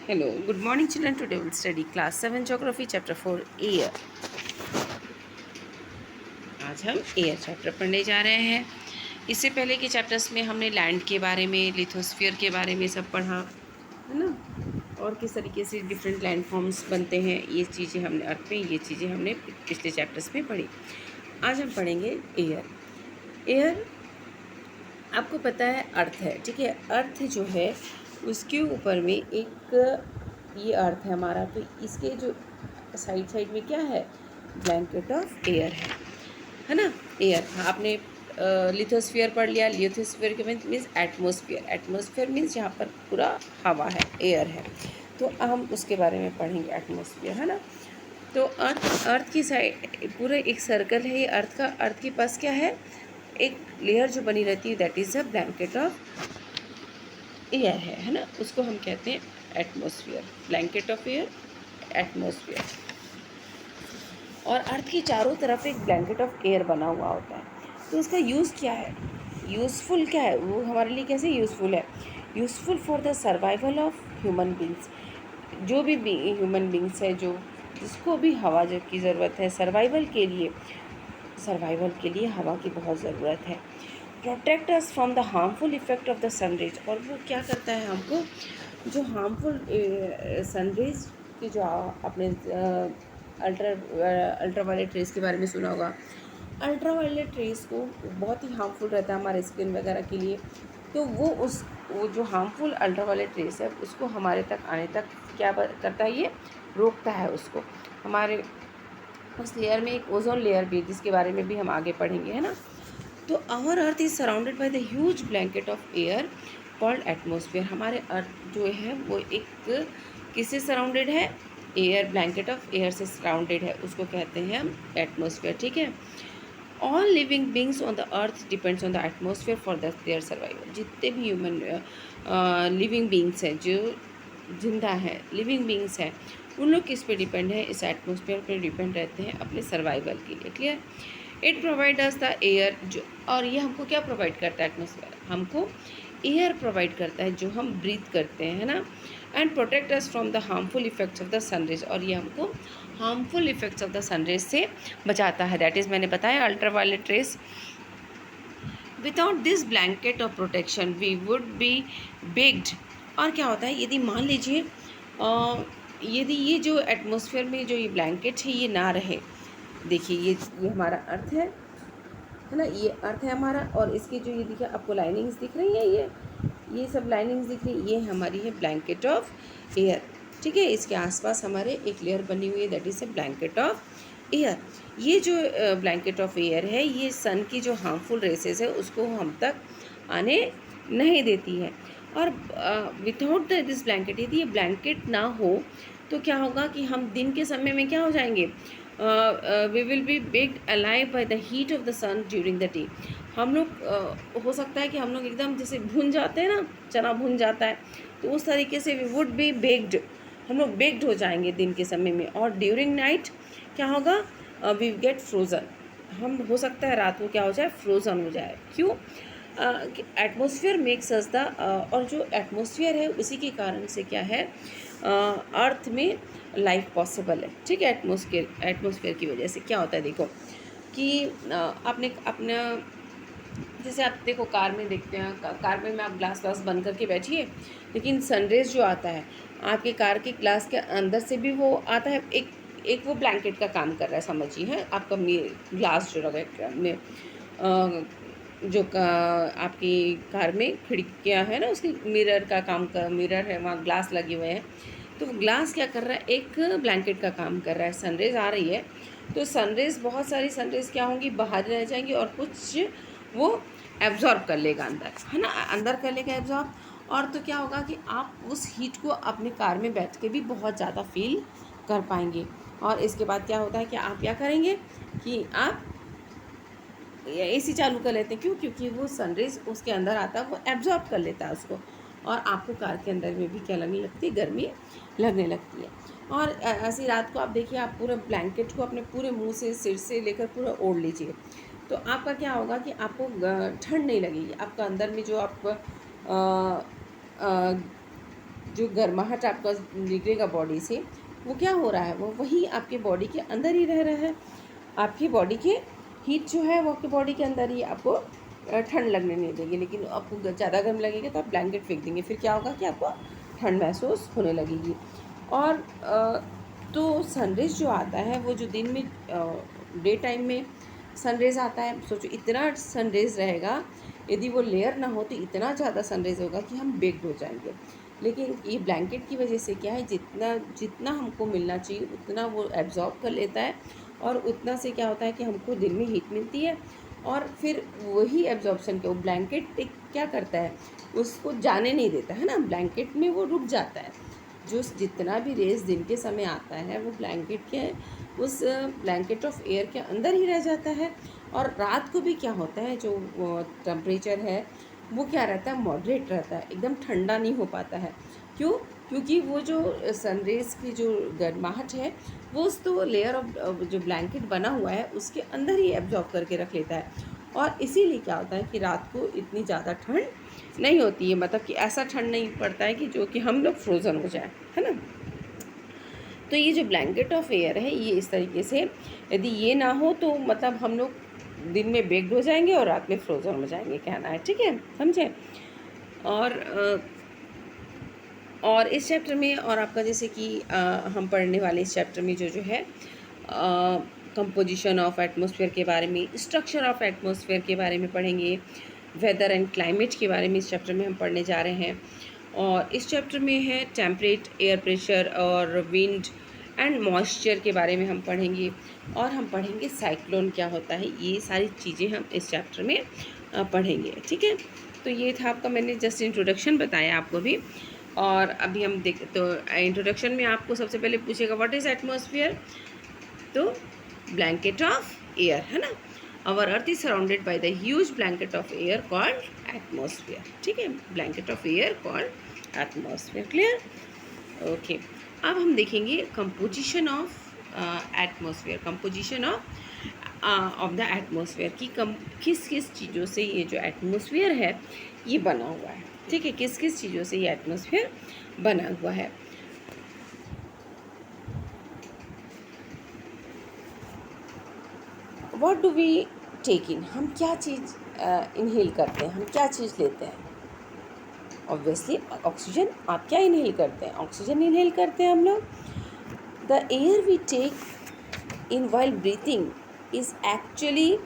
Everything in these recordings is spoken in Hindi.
Hello, good morning children. Today we'll study class 7 geography chapter 4 air. आज हम एयर चैप्टर पढ़ने जा रहे हैं। इससे पहले के चैप्टर्स में हमने लैंड के बारे में, लिथोस्फीयर के बारे में सब पढ़ा है ना, और किस तरीके से डिफरेंट लैंड फॉर्म्स बनते हैं, ये चीज़ें हमने अर्थ में, ये चीज़ें हमने पिछले चैप्टर्स में पढ़ी। आज हम पढ़ेंगे एयर। एयर आपको पता है अर्थ है, ठीक है। अर्थ जो है उसके ऊपर में एक ये अर्थ है हमारा, तो इसके जो साइड साइड में क्या है, ब्लैंकेट ऑफ एयर है ना। एयर, आपने लिथोस्फीयर पढ़ लिया। लिथोस्फीयर के मीन्स एटमॉस्फेयर। एटमॉस्फेयर मीन्स यहाँ पर पूरा हवा है, एयर है, तो हम उसके बारे में पढ़ेंगे, एटमॉस्फेयर है ना। तो अर्थ की साइड पूरा एक सर्कल है ये अर्थ का। अर्थ के पास क्या है, एक लेयर जो बनी रहती है, that is a blanket of air है ना। उसको हम कहते हैं atmosphere, blanket of air, atmosphere. और अर्थ की चारों तरफ एक ब्लैंकेट ऑफ एयर बना हुआ होता है। तो उसका यूज़ क्या है, यूज़फुल क्या है, वो हमारे लिए कैसे यूज़फुल है? Useful for the survival of human beings. जो भी ह्यूमन बींग्स है, जो जिसको भी हवा की ज़रूरत है सर्वाइवल के लिए, हवा की बहुत ज़रूरत है। Protect us from the harmful effect of the sun rays. और वो क्या करता है, हमको जो हार्मफुल सनरेज की, जो अपने अल्ट्रावायलेट रेस के बारे में सुना होगा। अल्ट्रावायलेट रेस को बहुत ही हार्मफुल रहता है हमारे स्किन वगैरह के लिए। तो वो जो हार्मफुल अल्ट्रावायलेट रेस है उसको हमारे तक आने तक क्या करता है, ये रोकता है उसको। हमारे उस लेयर में एक ओजोन लेयर भी, जिसके बारे में भी हम आगे पढ़ेंगे, है ना। तो our earth is surrounded by the huge blanket of air called atmosphere. हमारे अर्थ जो है वो एक किससे सराउंडेड है, एयर, ब्लैंकेट ऑफ एयर से सराउंडेड है, उसको कहते हैं हम एटमॉस्फेयर, ठीक है। All living beings on the earth depends on the atmosphere for their survival. जितने भी ह्यूमन लिविंग बींग्स हैं, जो जिंदा है, लिविंग बींग्स हैं, उन लोग किस पे डिपेंड है, इस एटमॉस्फेयर पे डिपेंड रहते हैं अपने सर्वाइवल के लिए। Clear. It provide us the air, जो, और ये हमको क्या प्रोवाइड करता है, एटमॉस्फेयर हमको एयर प्रोवाइड करता है जो हम ब्रीथ करते हैं, है ना। And protect us from the harmful effects of the sun rays, और ये हमको harmful effects of the sun rays से बचाता है, दैट इज़ मैंने बताया ultraviolet rays. Without this blanket of protection we would be baked. और क्या होता है, यदि मान लीजिए यदि ये जो एटमॉस्फेयर में जो ये ब्लैंकेट है ये ना रहे, देखिए ये हमारा अर्थ है ना, ये अर्थ है हमारा, और इसकी जो ये देखिए आपको लाइनिंग्स दिख रही हैं, ये सब लाइनिंग्स दिख रही, ये हमारी है ब्लैंकेट ऑफ एयर, ठीक है। इसके आसपास हमारे एक लेयर बनी हुई है, that is a blanket of air. ये जो ब्लैंकेट ऑफ एयर है, ये सन की जो हार्मफुल रेसेस है उसको हम तक आने नहीं देती है। और विदाउट दिस ब्लैंकेट, यदि ये ब्लैंकेट ना हो तो क्या होगा कि हम दिन के समय में क्या हो जाएंगे, we will be baked alive by the heat of the sun during the day. हम लोग हो सकता है कि हम लोग एकदम जैसे भुन जाते हैं ना, चना भुन जाता है, तो उस तरीके से वी वुड बी बेक्ड, हम लोग बेक्ड हो जाएंगे दिन के समय में। और ड्यूरिंग नाइट क्या होगा, वी गेट फ्रोज़न, हम हो सकता है रात को क्या हो जाए, फ्रोज़न हो जाए। क्यों? एटमॉस्फेयर मेक्स अस द, और जो एटमॉस्फेयर है उसी के कारण से क्या है, अर्थ में लाइफ पॉसिबल है, ठीक है। एटमॉस्फेयर की वजह से क्या होता है, देखो कि आपने अपना, जैसे आप देखो कार में देखते हैं, कार में आप ग्लास व्लास बंद करके बैठिए, लेकिन सनरेज जो आता है आपके कार के ग्लास के अंदर से भी वो आता है, एक वो ब्लैंकेट का काम कर रहा है, समझिए, है आपका ग्लास जो लगा में आपकी कार में खिड़कियां है ना, उसकी मिरर का काम कर, मिरर है वहाँ, ग्लास लगे हुए हैं, तो वो ग्लास क्या कर रहा है, एक ब्लैंकेट का काम कर रहा है। सनरेज आ रही है तो सनरेज, बहुत सारी सनरेज क्या होंगी, बाहर रह जाएंगी, और कुछ वो एब्जॉर्ब कर लेगा अंदर, है ना, अंदर कर लेगा एब्जॉर्ब। और तो क्या होगा कि आप उस हीट को अपने कार में बैठ के भी बहुत ज़्यादा फील कर पाएंगे। और इसके बाद क्या होता है कि आप क्या करेंगे कि आप एसी चालू कर लेते हैं। क्यों? क्योंकि वो सनरेज उसके अंदर आता है, वो एब्जॉर्ब कर लेता है उसको, और आपको कार के अंदर में भी क्या लगने लगती है, गर्मी लगने लगती है। और ऐसी रात को आप देखिए, आप पूरा ब्लैंकेट को अपने पूरे मुंह से, सिर से लेकर पूरा ओढ़ लीजिए, तो आपका क्या होगा कि आपको ठंड नहीं लगेगी। आपका अंदर में जो आप जो गर्माहट आपका निकलेगा बॉडी से, वो क्या हो रहा है, वो वही आपके बॉडी के अंदर ही रह रहा है। आपकी बॉडी के हीट जो है वो आपकी बॉडी के अंदर ही आपको ठंड लगने नहीं देगी। लेकिन आपको ज़्यादा गर्म लगेगा तो आप ब्लैंकेट फेंक देंगे, फिर क्या होगा कि आपको ठंड महसूस होने लगेगी। और तो सनरेज जो आता है वो जो दिन में डे टाइम में सनरेज आता है, सोचो इतना सनरेज रहेगा, यदि वो लेयर ना हो तो इतना ज़्यादा सनरेज होगा कि हम बेक्ड हो जाएंगे। लेकिन ये ब्लैंकेट की वजह से क्या है, जितना जितना हमको मिलना चाहिए उतना वो एब्जॉर्ब कर लेता है, और उतना से क्या होता है कि हमको दिन में हीट मिलती है, और फिर वही एब्जॉर्बसन के वो ब्लैंकेट क्या करता है, उसको जाने नहीं देता है ना, ब्लैंकेट में वो रुक जाता है। जो जितना भी रेस दिन के समय आता है वो ब्लैंकेट के उस ब्लैंकेट ऑफ एयर के अंदर ही रह जाता है। और रात को भी क्या होता है, जो टेम्परेचर है वो क्या रहता है, मॉडरेट रहता है, एकदम ठंडा नहीं हो पाता है। क्यों? क्योंकि वो जो सनरेज की जो गर्माहट है वो उस तो लेयर ऑफ जो ब्लैंकेट बना हुआ है उसके अंदर ही एब्जॉर्ब करके रख लेता है। और इसीलिए क्या होता है कि रात को इतनी ज़्यादा ठंड नहीं होती है, मतलब कि ऐसा ठंड नहीं पड़ता है कि जो कि हम लोग फ्रोज़न हो जाए, है ना। तो ये जो ब्लैंकेट ऑफ एयर है ये इस तरीके से, यदि ये ना हो तो मतलब हम लोग दिन में बेक्ड हो जाएंगे और रात में फ्रोज़न हो जाएंगे, कहना है, ठीक है, समझे। और इस चैप्टर में और आपका जैसे कि हम पढ़ने वाले इस चैप्टर में जो है कंपोजिशन ऑफ एटमॉस्फेयर के बारे में, स्ट्रक्चर ऑफ एटमॉस्फेयर के बारे में पढ़ेंगे, वेदर एंड क्लाइमेट के बारे में इस चैप्टर में हम पढ़ने जा रहे हैं। और इस चैप्टर में है टेम्परेट एयर प्रेशर और विंड एंड मॉइस्चर के बारे में हम पढ़ेंगे, और हम पढ़ेंगे साइक्लोन क्या होता है, ये सारी चीज़ें हम इस चैप्टर में पढ़ेंगे, ठीक है। तो ये था आपका, मैंने जस्ट इंट्रोडक्शन बताया आपको भी। और अभी हम देख तो इंट्रोडक्शन में आपको सबसे पहले पूछेगा व्हाट इज़ एटमॉस्फेयर, तो ब्लैंकेट ऑफ एयर, है ना। Our earth is surrounded by the huge blanket of air called atmosphere, ठीक है, blanket of air called atmosphere, clear, okay. अब हम देखेंगे composition of atmosphere, composition of the atmosphere की किस किस चीज़ों से ये जो एटमॉस्फेयर है ये बना हुआ है, ठीक है, किस किस चीज़ों से ये एटमॉस्फेयर बना हुआ है। व्हाट डू वी टेक इन, हम क्या चीज़ इनहेल करते हैं, हम क्या चीज़ लेते हैं, ऑब्वियसली ऑक्सीजन। आप क्या इनहेल करते हैं, ऑक्सीजन इनहेल करते हैं हम लोग। The air we take in while breathing is actually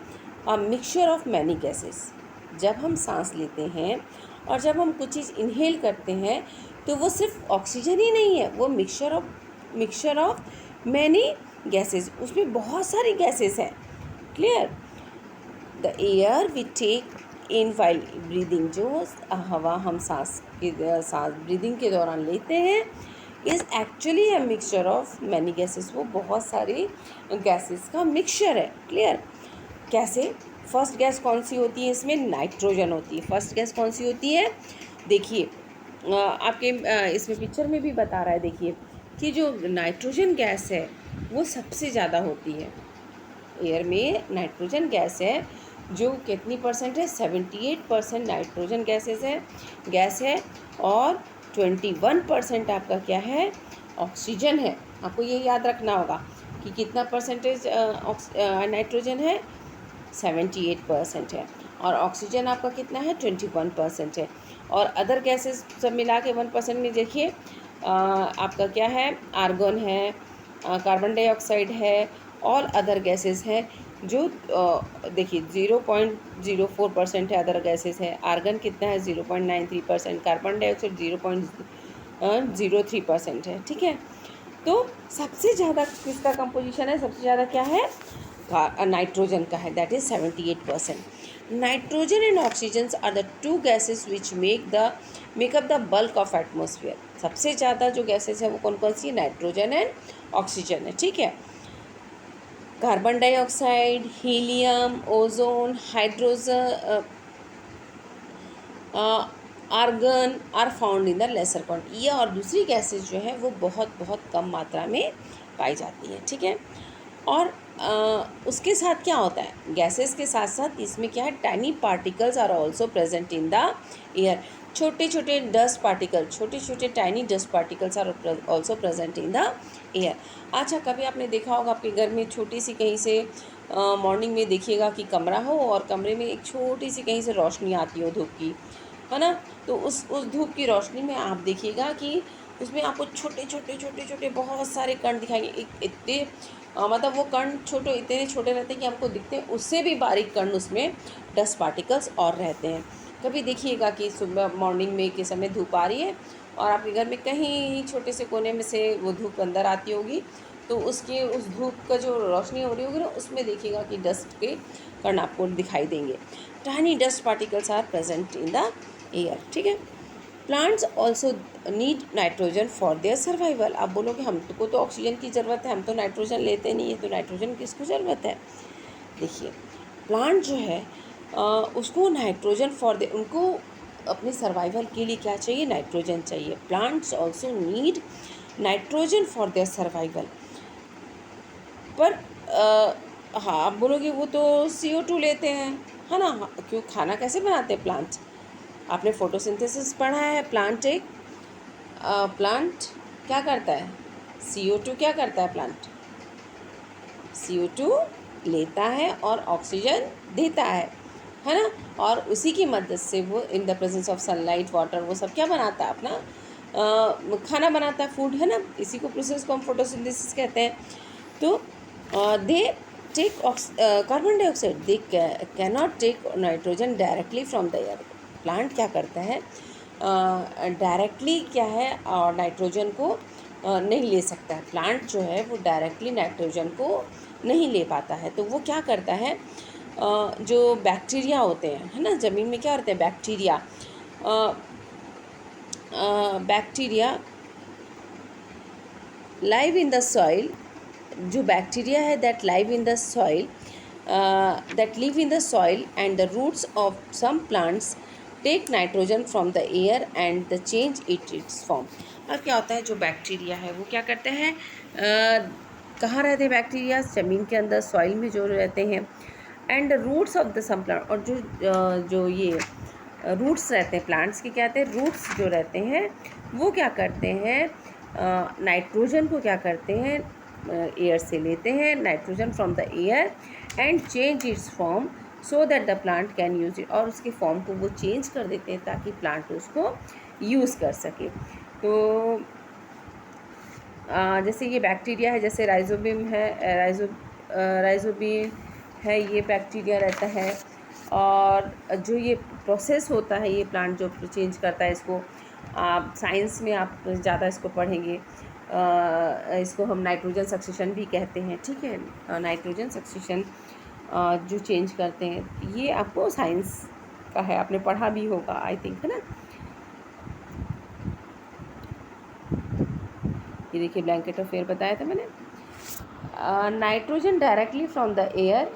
a mixture of many gases. जब हम सांस लेते हैं और जब हम कुछ चीज़ इनहेल करते हैं तो वो सिर्फ ऑक्सीजन ही नहीं है, वो मिक्सचर ऑफ मैनी गैसेस, उसमें बहुत सारी गैसेस हैं, clear. The air we take in while breathing, जो हवा हम सांस ब्रीदिंग के दौरान लेते हैं, is actually a mixture of many gases, वो बहुत सारी गैसेस का मिक्सचर है, क्लियर। कैसे? फर्स्ट गैस कौन सी होती है इसमें, नाइट्रोजन होती है। फर्स्ट गैस कौन सी होती है, देखिए आपके इसमें पिक्चर में भी बता रहा है, देखिए कि जो नाइट्रोजन गैस है वो सबसे ज़्यादा होती है एयर में। नाइट्रोजन गैस है जो कितनी परसेंट है, 78% नाइट्रोजन गैस है, और 21% आपका क्या है, ऑक्सीजन है। आपको ये याद रखना होगा कि कितना परसेंटेज नाइट्रोजन है, 78% है, और ऑक्सीजन आपका कितना है, 21% है। और अदर गैसेस सब मिला के 1% में देखिए आपका क्या है, आर्गन है, कार्बन डाइऑक्साइड है, और अदर गैसेस हैं जो देखिए 0.04% है, अदर गैसेस है। आर्गन कितना है, 0.93%, कार्बन डाइऑक्साइड 0.03% है, ठीक है। तो सबसे ज़्यादा किसका कंपोजिशन है, सबसे ज़्यादा क्या है, नाइट्रोजन का है, that is 78%। Nitrogen and oxygen are the two gases which make up the bulk of atmosphere. सबसे ज़्यादा जो गैसेस है वो कौन कौन सी है, नाइट्रोजन एंड ऑक्सीजन है, ठीक है। Carbon dioxide, helium, ozone, hydrogen, argon are found in the lesser quantity. ये और दूसरी गैसेस जो है वो बहुत बहुत कम मात्रा में पाई जाती हैं, ठीक है। और उसके साथ क्या होता है, गैसेस के साथ साथ इसमें क्या है, tiny particles are also present in the air. छोटे छोटे डस्ट पार्टिकल, छोटे छोटे tiny dust particles are also present in the air. अच्छा, कभी आपने देखा होगा आपके घर में छोटी सी कहीं से मॉर्निंग में देखिएगा कि कमरा हो और कमरे में एक छोटी सी कहीं से रोशनी आती हो धूप की, है ना। तो उस धूप की रोशनी में आप देखिएगा कि उसमें आपको छोटे छोटे छोटे छोटे बहुत सारे कण दिखाएंगे। इतने मतलब वो कण छोटे, इतने छोटे रहते हैं कि हमको दिखते हैं, उससे भी बारीक कण उसमें डस्ट पार्टिकल्स और रहते हैं। कभी देखिएगा कि सुबह मॉर्निंग में के समय धूप आ रही है और आपके घर में कहीं छोटे से कोने में से वो धूप अंदर आती होगी, तो उसके उस धूप का जो रोशनी हो रही होगी ना, उसमें देखिएगा कि डस्ट के कण आपको दिखाई देंगे। Tiny dust particles are present in the air, ठीक है। Plants also need nitrogen for their survival. आप बोलोगे हमको तो ऑक्सीजन की ज़रूरत है, हम तो नाइट्रोजन लेते नहीं है, तो नाइट्रोजन किसको ज़रूरत है। देखिए, प्लांट जो है उसको नाइट्रोजन फॉर दे, उनको अपने सर्वाइवल के लिए क्या चाहिए, नाइट्रोजन चाहिए। Plants also need nitrogen for their survival. पर हाँ, आप बोलोगे वो तो CO2 लेते हैं, है ना। क्यों, खाना कैसे बनाते हैं प्लांट्स, आपने फोटोसिंथेसिस पढ़ा है। प्लांट क्या करता है, CO2 क्या करता है, प्लांट CO2 लेता है और ऑक्सीजन देता है ना। और उसी की मदद से वो in the presence of sunlight, water, वो सब क्या बनाता है, अपना खाना बनाता है, फूड, है ना। इसी को प्रोसेस को हम फोटोसिंथेसिस कहते हैं। तो they take carbon dioxide, they cannot take nitrogen directly from the air. Plant क्या करता है, डायरेक्टली क्या है, नाइट्रोजन को नहीं ले सकता है। प्लांट जो है वो डायरेक्टली नाइट्रोजन को नहीं ले पाता है। तो वो क्या करता है, जो बैक्टीरिया होते हैं, है ना, ज़मीन में क्या होते हैं, bacteria, bacteria live in the soil. जो बैक्टीरिया है that live in the soil, that live in the soil, and the roots of some plants take nitrogen from the air and the change its form। अब क्या होता है, जो बैक्टीरिया है वो क्या करते हैं, कहाँ रहते हैं बैक्टीरिया, ज़मीन के अंदर, सॉइल में जो रहते हैं। And roots of the some plant, और जो ये रूट्स रहते हैं प्लांट्स के, क्या कहते हैं, रूट्स जो रहते हैं वो क्या करते हैं, नाइट्रोजन को क्या करते हैं, एयर से लेते हैं nitrogen from the air and change it's form so that the plant can use it. और उसके फॉर्म को वो चेंज कर देते हैं ताकि प्लांट उसको यूज़ कर सके। तो जैसे ये बैक्टीरिया है, जैसे राइजोबियम है, राइजोबियम है, ये बैक्टीरिया रहता है। और जो ये प्रोसेस होता है, ये प्लांट जो चेंज करता है, इसको आप साइंस में आप ज़्यादा इसको पढ़ेंगे। इसको हम नाइट्रोजन सक्सेशन भी कहते हैं, ठीक है। नाइट्रोजन सक्सेशन जो चेंज करते हैं, ये आपको साइंस का है, आपने पढ़ा भी होगा आई थिंक, है ना। ये देखिए, ब्लैंकेट ऑफ एयर बताया था मैंने। Nitrogen directly from the air,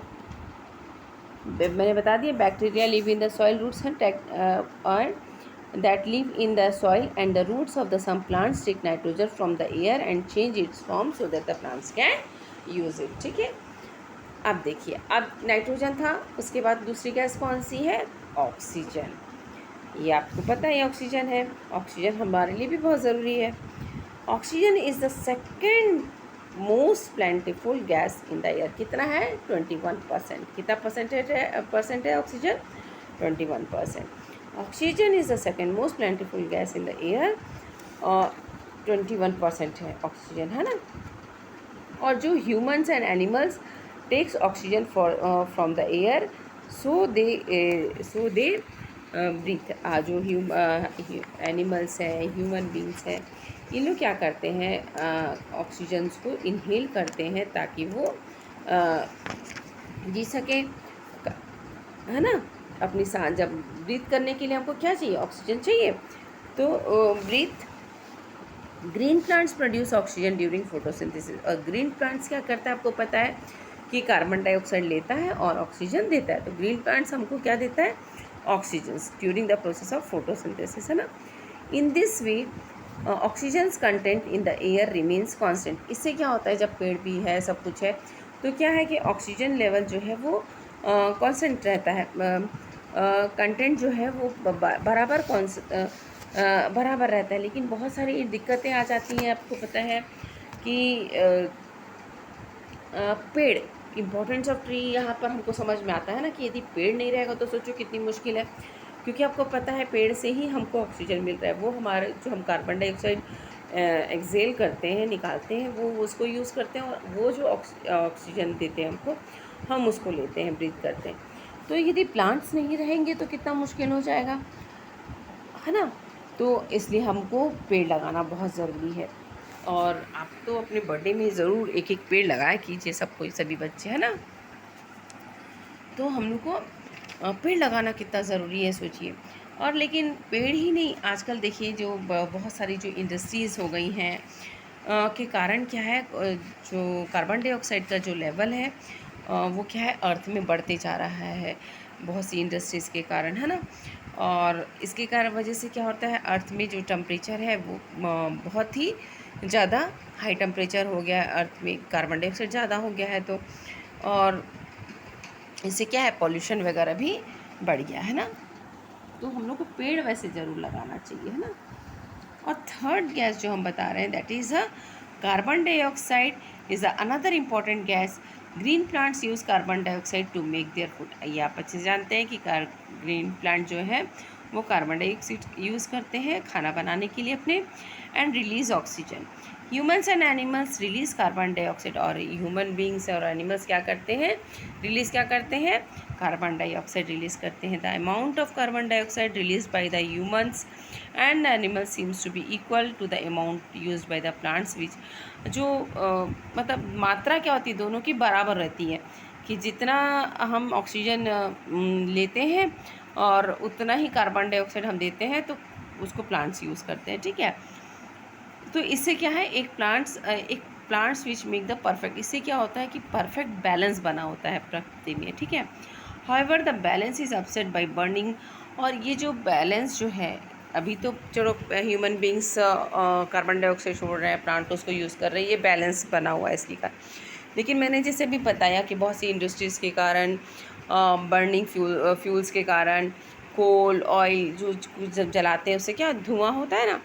मैंने बता दिया, bacteria live in the soil, roots and that live in the soil, and the roots of the some plants take nitrogen from the air and change its form so that the plants can use it, ठीक है। अब देखिए, अब नाइट्रोजन था, उसके बाद दूसरी गैस कौन सी है, ऑक्सीजन। ये आपको पता है ऑक्सीजन है, ऑक्सीजन हमारे लिए भी बहुत ज़रूरी है। Oxygen is the second most plentiful gas in the air. कितना है, 21%। कितना परसेंट है oxygen, 21%। Oxygen is the second most plentiful gas in the air, और 21% है ऑक्सीजन, है ना। और जो humans and animals takes oxygen from the air, so they breathe. जो एनिमल्स हैं, ह्यूमन बींग्स हैं, ये लोग क्या करते हैं, ऑक्सीजन्स को इनहेल करते हैं ताकि वो जी सकें, है ना। अपनी सांस जब ब्रीथ करने के लिए हमको क्या चाहिए, ऑक्सीजन चाहिए। तो green plants produce oxygen during photosynthesis. और ग्रीन प्लांट्स क्या करता है, आपको पता है कि कार्बन डाइऑक्साइड लेता है और ऑक्सीजन देता है। तो ग्रीन प्लांट्स हमको क्या देता है, oxygen during the process of photosynthesis, है ना। In this way oxygen content in the air remains constant. इससे क्या होता है, जब पेड़ भी है, सब कुछ है, तो क्या है कि ऑक्सीजन लेवल जो है वो कांस्टेंट रहता है, कंटेंट जो है वो बराबर बराबर रहता है। लेकिन बहुत सारी दिक्कतें आ जाती हैं। आपको पता है कि पेड़, इम्पोर्टेंस ऑफ ट्री यहाँ पर हमको समझ में आता है ना, कि यदि पेड़ नहीं रहेगा तो सोचो कितनी मुश्किल है। क्योंकि आपको पता है पेड़ से ही हमको ऑक्सीजन मिल रहा है। वो हमारे जो हम कार्बन डाइऑक्साइड एक्सेल करते हैं, निकालते हैं, वो उसको यूज़ करते हैं, और वो जो ऑक्सीजन देते हैं हमको, हम उसको लेते हैं, ब्रीथ करते हैं। तो यदि प्लांट्स नहीं रहेंगे तो कितना मुश्किल हो जाएगा, है ना। तो इसलिए हमको पेड़ लगाना बहुत ज़रूरी है। और आप तो अपने बर्थडे में ज़रूर एक एक पेड़ लगाया कीजिए, सब कोई, सभी बच्चे, है ना। तो हम लोग को पेड़ लगाना कितना ज़रूरी है सोचिए। और लेकिन पेड़ ही नहीं, आजकल देखिए जो बहुत सारी जो इंडस्ट्रीज़ हो गई हैं के कारण क्या है, जो कार्बन डाइऑक्साइड का जो लेवल है वो क्या है, अर्थ में बढ़ते जा रहा है, बहुत सी इंडस्ट्रीज़ के कारण, है ना। और इसके कारण वजह से क्या होता है, अर्थ में जो टेम्परेचर है वो बहुत ही ज़्यादा हाई टेम्परेचर हो गया है, अर्थ में कार्बन डाइऑक्साइड ज़्यादा हो गया है। तो और इससे क्या है, पॉल्यूशन वगैरह भी बढ़ गया है ना। तो हम लोग को पेड़ वैसे ज़रूर लगाना चाहिए, है ना। और थर्ड गैस जो हम बता रहे हैं, that is a carbon dioxide is another important gas. Green plants use carbon dioxide to make their food. ये आप अच्छे से जानते हैं कि ग्रीन प्लांट जो है वो कार्बन डाइऑक्साइड यूज़ करते हैं खाना बनाने के लिए अपने, and release oxygen. Humans and animals release carbon dioxide. और ह्यूमन बींग्स और एनिमल्स क्या करते हैं, रिलीज़ क्या करते हैं, कार्बन डाइऑक्साइड रिलीज़ करते हैं। The amount of carbon dioxide release by the humans and animals seems to be equal to the amount use by the plants, which जो मतलब मात्रा क्या होती है, दोनों की बराबर रहती है, कि जितना हम ऑक्सीजन लेते हैं और उतना ही कार्बन डाइऑक्साइड हम देते हैं, तो उसको प्लांट्स यूज़ करते हैं, ठीक है। तो इससे क्या है, एक plants which make the perfect, इससे क्या होता है कि परफेक्ट बैलेंस बना होता है प्रकृति में, ठीक है। However the balance is upset by burning. और ये जो बैलेंस जो है, अभी तो चलो ह्यूमन बींग्स कार्बन डाइऑक्साइड छोड़ रहे हैं, प्लांट उसको यूज़ कर रहे हैं, ये बैलेंस बना हुआ है इसकी का। लेकिन मैंने जैसे भी बताया कि बहुत सी इंडस्ट्रीज़ के कारण, बर्निंग फ्यूल्स के कारण, कोल ऑयल जो जब जलाते हैं उससे क्या धुआं होता है ना,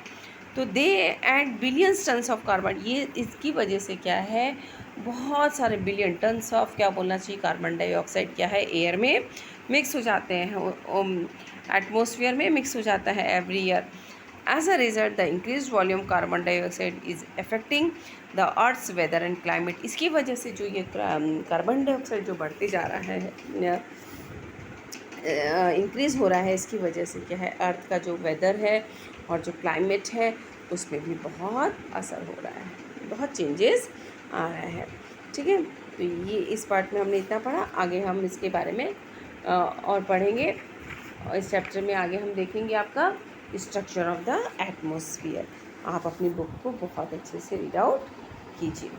तो they add billions tons of carbon. ये इसकी वजह से क्या है, बहुत सारे बिलियन टन्स ऑफ, क्या बोलना चाहिए, कार्बन डाइऑक्साइड क्या है, एयर में मिक्स हो जाते हैं, एटमॉस्फेयर में मिक्स हो जाता है every year. As a result the increase volume carbon dioxide is affecting the earth's weather and climate. इसकी वजह से जो ये कार्बन डाइऑक्साइड जो बढ़ते जा रहा है, इंक्रीज़ हो रहा है, इसकी वजह से क्या है, अर्थ का जो वेदर है और जो क्लाइमेट है उसमें भी बहुत असर हो रहा है, बहुत चेंजेस आ रहा है, ठीक है। तो ये इस पार्ट में हमने इतना पढ़ा, आगे हम इसके बारे में और पढ़ेंगे। और इस चैप्टर में आगे हम देखेंगे आपका स्ट्रक्चर ऑफ द एटमॉस्फेयर। आप अपनी बुक को बहुत अच्छे से रीड आउट कीजिए।